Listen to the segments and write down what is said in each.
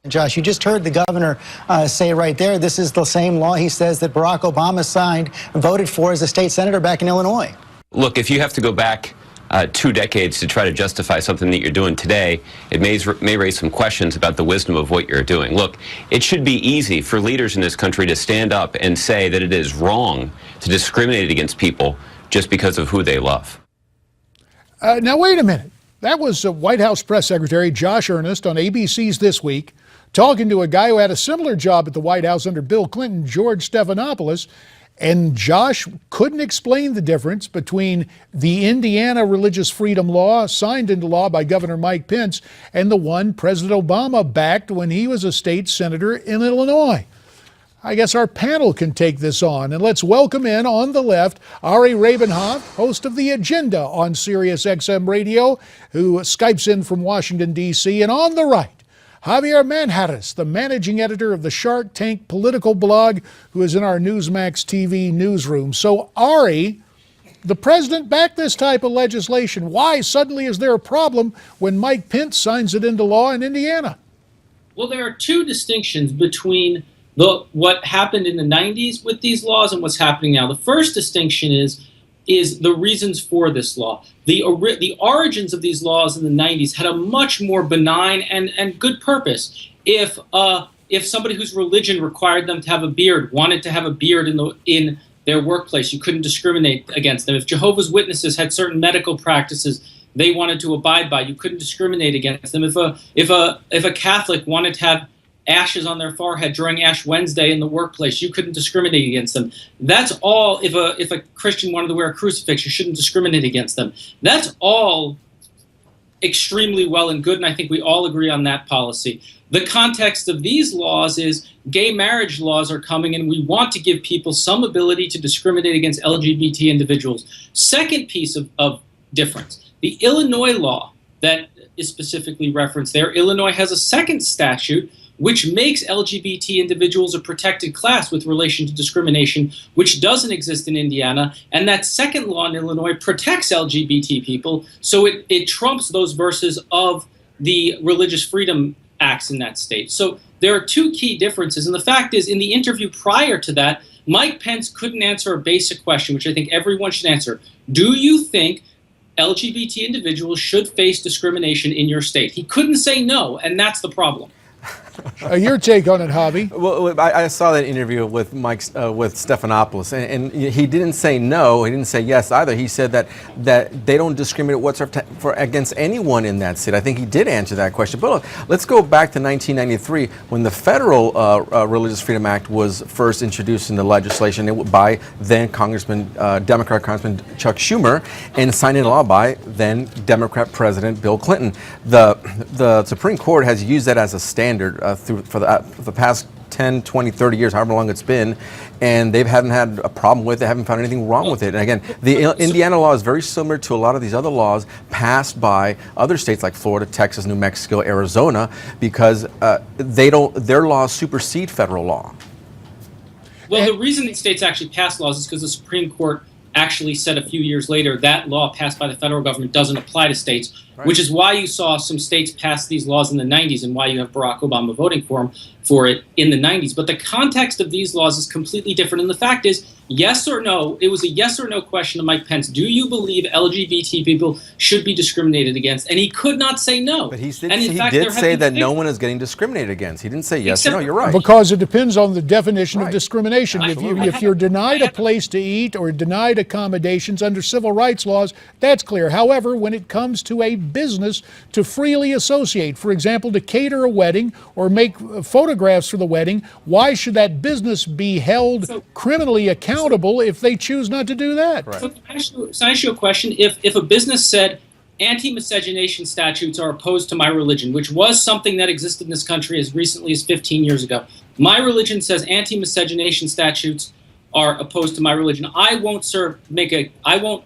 Josh, you just heard the governor say right there, this is the same law he says that Barack Obama signed and voted for as a state senator back in Illinois. Look, if you have to go back 2 decades to try to justify something that you're doing today, it may raise some questions about the wisdom of what you're doing. Look, it should be easy for leaders in this country to stand up and say that it is wrong to discriminate against people just because of who they love. Now, wait a minute. That was White House Press Secretary Josh Earnest on ABC's This Week, talking to a guy who had a similar job at the White House under Bill Clinton, George Stephanopoulos. And Josh couldn't explain the difference between the Indiana religious freedom law signed into law by Governor Mike Pence and the one President Obama backed when he was a state senator in Illinois. I guess our panel can take this on. And let's welcome in on the left, Rabin-Havt, host of The Agenda on Sirius XM Radio, who Skypes in from Washington, D.C. And on the right, Javier Manjarres, the managing editor of the Shark Tank political blog, who is in our Newsmax TV newsroom. So, Ari, the president backed this type of legislation. Why suddenly is there a problem when Mike Pence signs it into law in Indiana? Well, there are two distinctions between what happened in the 90s with these laws and what's happening now. The first distinction is the reasons for this law. The origins of these laws in the 90s had a much more benign and good purpose. If somebody whose religion required them to have a beard wanted to have a beard in their workplace, you couldn't discriminate against them. If Jehovah's Witnesses had certain medical practices they wanted to abide by, you couldn't discriminate against them. If a Catholic wanted to have ashes on their forehead during Ash Wednesday in the workplace, you couldn't discriminate against them. That's all. If a Christian wanted to wear a crucifix, you shouldn't discriminate against them. That's all extremely well and good, and I think we all agree on that policy. The context of these laws is gay marriage laws are coming, and we want to give people some ability to discriminate against LGBT individuals. Second piece of difference, the Illinois law that is specifically referenced there. Illinois has a second statute which makes LGBT individuals a protected class with relation to discrimination, which doesn't exist in Indiana. And that second law in Illinois protects LGBT people, so it trumps those verses of the religious freedom acts in that state. So there are two key differences. And the fact is, in the interview prior to that, Mike Pence couldn't answer a basic question, which I think everyone should answer. Do you think LGBT individuals should face discrimination in your state? He couldn't say no, and that's the problem. Your take on it, Javi? Well, I saw that interview with with Stephanopoulos, and he didn't say no, he didn't say yes either. He said that they don't discriminate whatsoever against anyone in that state. I think he did answer that question. But look, let's go back to 1993 when the federal Religious Freedom Act was first introduced into legislation by then Democrat Congressman Chuck Schumer, and signed into law by then Democrat President Bill Clinton. The Supreme Court has used that as a standard for the past 10, 20, 30 years, however long it's been, and they haven't had a problem with it, haven't found anything wrong with it. And again, the Indiana law is very similar to a lot of these other laws passed by other states like Florida, Texas, New Mexico, Arizona, because their laws supersede federal law. Well, the reason these states actually pass laws is because the Supreme Court actually said a few years later that law passed by the federal government doesn't apply to states, right, which is why you saw some states pass these laws in the 90s and why you have Barack Obama voting for it in the 90s. But the context of these laws is completely different. And the fact is, yes or no, it was a yes or no question to Mike Pence. Do you believe LGBT people should be discriminated against? And he could not say no. But he did say that no one is getting discriminated against. He didn't say yes or no, you're right. Because it depends on the definition of discrimination. Absolutely. If you're denied a place to eat or denied accommodations under civil rights laws, that's clear. However, when it comes to a business to freely associate, for example, to cater a wedding or make photographs for the wedding, why should that business be held criminally accountable if they choose not to do that? Right. So can I ask you a question? If a business said anti-miscegenation statutes are opposed to my religion, which was something that existed in this country as recently as 15 years ago, my religion says anti-miscegenation statutes are opposed to my religion. I won't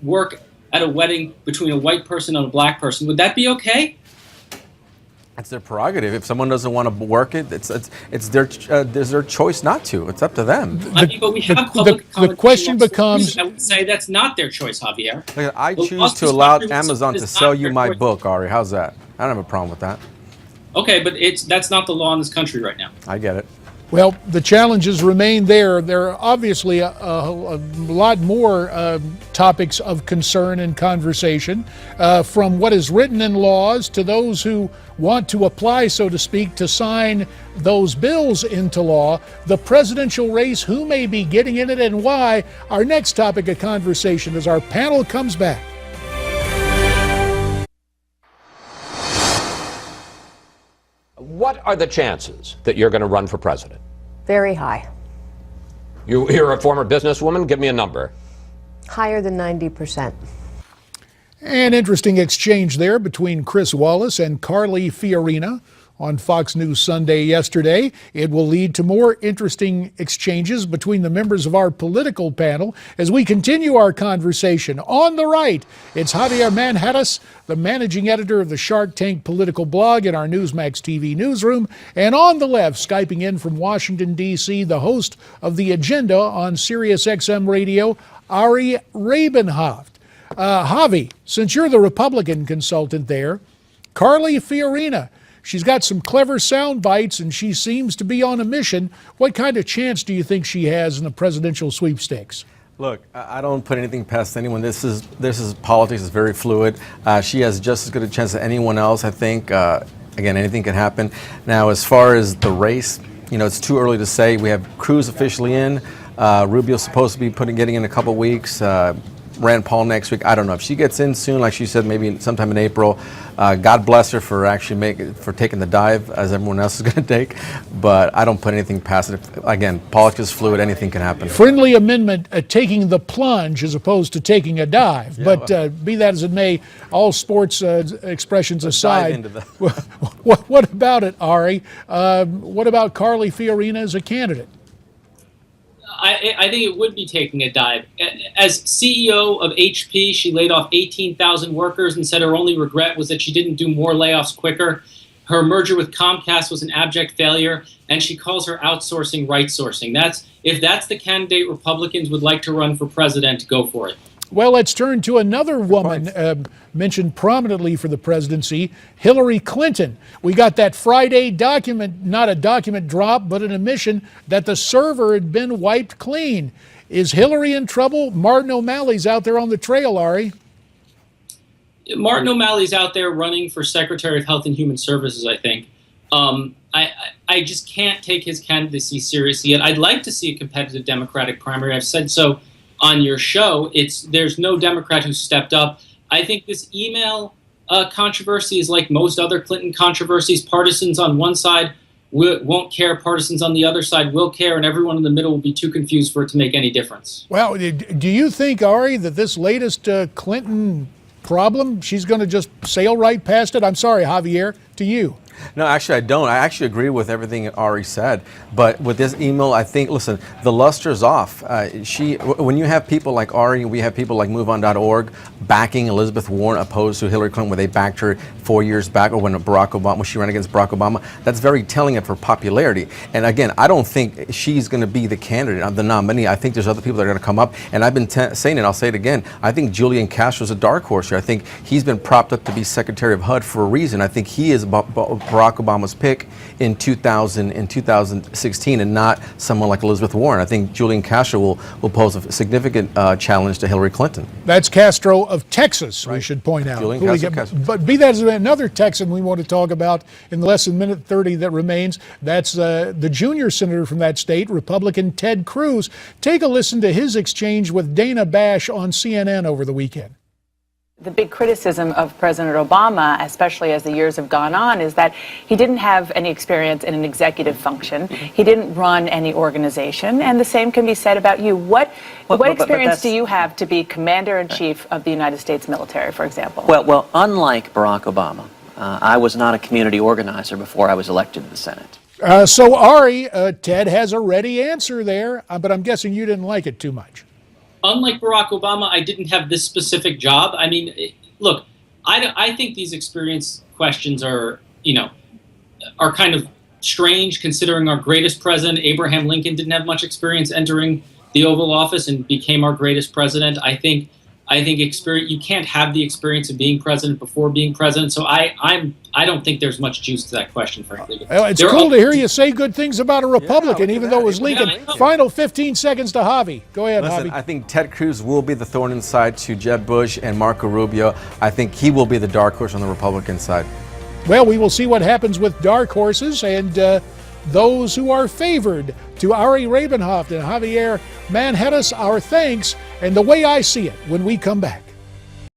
work at a wedding between a white person and a black person. Would that be okay? It's their prerogative. If someone doesn't want to work it, it's their choice not to. It's up to them. But we have public the question becomes, I would say that's not their choice, Javier. I choose to allow Amazon to sell you my book, Ari. How's that? I don't have a problem with that. Okay, but that's not the law in this country right now. I get it. Well, the challenges remain there. There are obviously a lot more topics of concern and conversation, from what is written in laws to those who want to apply, so to speak, to sign those bills into law. The presidential race, who may be getting in it and why, our next topic of conversation as our panel comes back. What are the chances that you're going to run for president? Very high. You're a former businesswoman. Give me a number. Higher than 90%. An interesting exchange there between Chris Wallace and Carly Fiorina on Fox News Sunday yesterday. It will lead to more interesting exchanges between the members of our political panel as we continue our conversation. On the right, it's Javier Manjarres, the managing editor of the Shark Tank political blog in our Newsmax TV newsroom. And on the left, Skyping in from Washington, D.C., the host of The Agenda on Sirius XM Radio, Harry Rabin-Havt. Javi, since you're the Republican consultant there, Carly Fiorina, she's got some clever sound bites and she seems to be on a mission. What kind of chance do you think she has in the presidential sweepstakes? Look, I don't put anything past anyone. This is politics is very fluid. She has just as good a chance as anyone else, I think. Again, anything can happen. Now, as far as the race, it's too early to say. We have Cruz officially in. Rubio's supposed to be getting in a couple weeks. Rand Paul next week. I don't know if she gets in soon, like she said, maybe sometime in April. God bless her for taking the dive, as everyone else is going to take. But I don't put anything past it. Again, politics is fluid. Anything can happen. Friendly amendment, taking the plunge as opposed to taking a dive. Yeah, but be that as it may, all sports expressions aside, what about it, Ari? What about Carly Fiorina as a candidate? I think it would be taking a dive. As CEO of HP, she laid off 18,000 workers and said her only regret was that she didn't do more layoffs quicker. Her merger with Comcast was an abject failure, and she calls her outsourcing right sourcing. If that's the candidate Republicans would like to run for president, go for it. Well, let's turn to another woman mentioned prominently for the presidency, Hillary Clinton. We got that Friday document, not a document drop, but an admission that the server had been wiped clean. Is Hillary in trouble? Martin O'Malley's out there on the trail, Ari. Martin O'Malley's out there running for Secretary of Health and Human Services, I think. I just can't take his candidacy seriously yet. I'd like to see a competitive Democratic primary. I've said so on your show. There's no Democrat who stepped up. I think this email controversy is like most other Clinton controversies. Partisans on one side won't care, partisans on the other side will care, and everyone in the middle will be too confused for it to make any difference. Well, do you think, Ari, that this latest Clinton problem, she's going to just sail right past it? I'm sorry, Javier, to you. No, actually, I don't. I actually agree with everything Ari said. But with this email, I think, listen, the luster's off. When you have people like Ari, we have people like MoveOn.org backing Elizabeth Warren opposed to Hillary Clinton, where they backed her 4 years back, or when she ran against Barack Obama. That's very telling of her popularity. And again, I don't think she's going to be the candidate, the nominee. I think there's other people that are going to come up. And I've been saying it, I'll say it again. I think Julian Castro's a dark horse here. I think he's been propped up to be Secretary of HUD for a reason. I think he is Barack Obama's pick in 2016, and not someone like Elizabeth Warren. I think Julian Castro will pose a significant challenge to Hillary Clinton. That's Castro of Texas, right. We should point out. Castro. But be that as another Texan we want to talk about in the less than minute 30 that remains. That's the junior senator from that state, Republican Ted Cruz. Take a listen to his exchange with Dana Bash on CNN over the weekend. The big criticism of President Obama, especially as the years have gone on, is that he didn't have any experience in an executive function. He didn't run any organization, and the same can be said about you. What experience do you have to be Commander-in-Chief of the United States military, for example? Well, unlike Barack Obama, I was not a community organizer before I was elected to the Senate. So, Ari, Ted has a ready answer there, but I'm guessing you didn't like it too much. Unlike Barack Obama, I didn't have this specific job. I mean, look, I think these experience questions are kind of strange, considering our greatest president, Abraham Lincoln, didn't have much experience entering the Oval Office and became our greatest president. I think I think you can't have the experience of being president before being president. So I don't think there's much juice to that question, frankly. Well, it's cool to hear you say good things about a Republican, even though it was Lincoln. Final 15 seconds to Javi. Go ahead, Listen, Javi. I think Ted Cruz will be the thorn inside to Jeb Bush and Marco Rubio. I think he will be the dark horse on the Republican side. Well, we will see what happens with dark horses and those who are favored. To Ari Rabin-Havt and Javier Manjarres, our thanks, and the way I see it when we come back.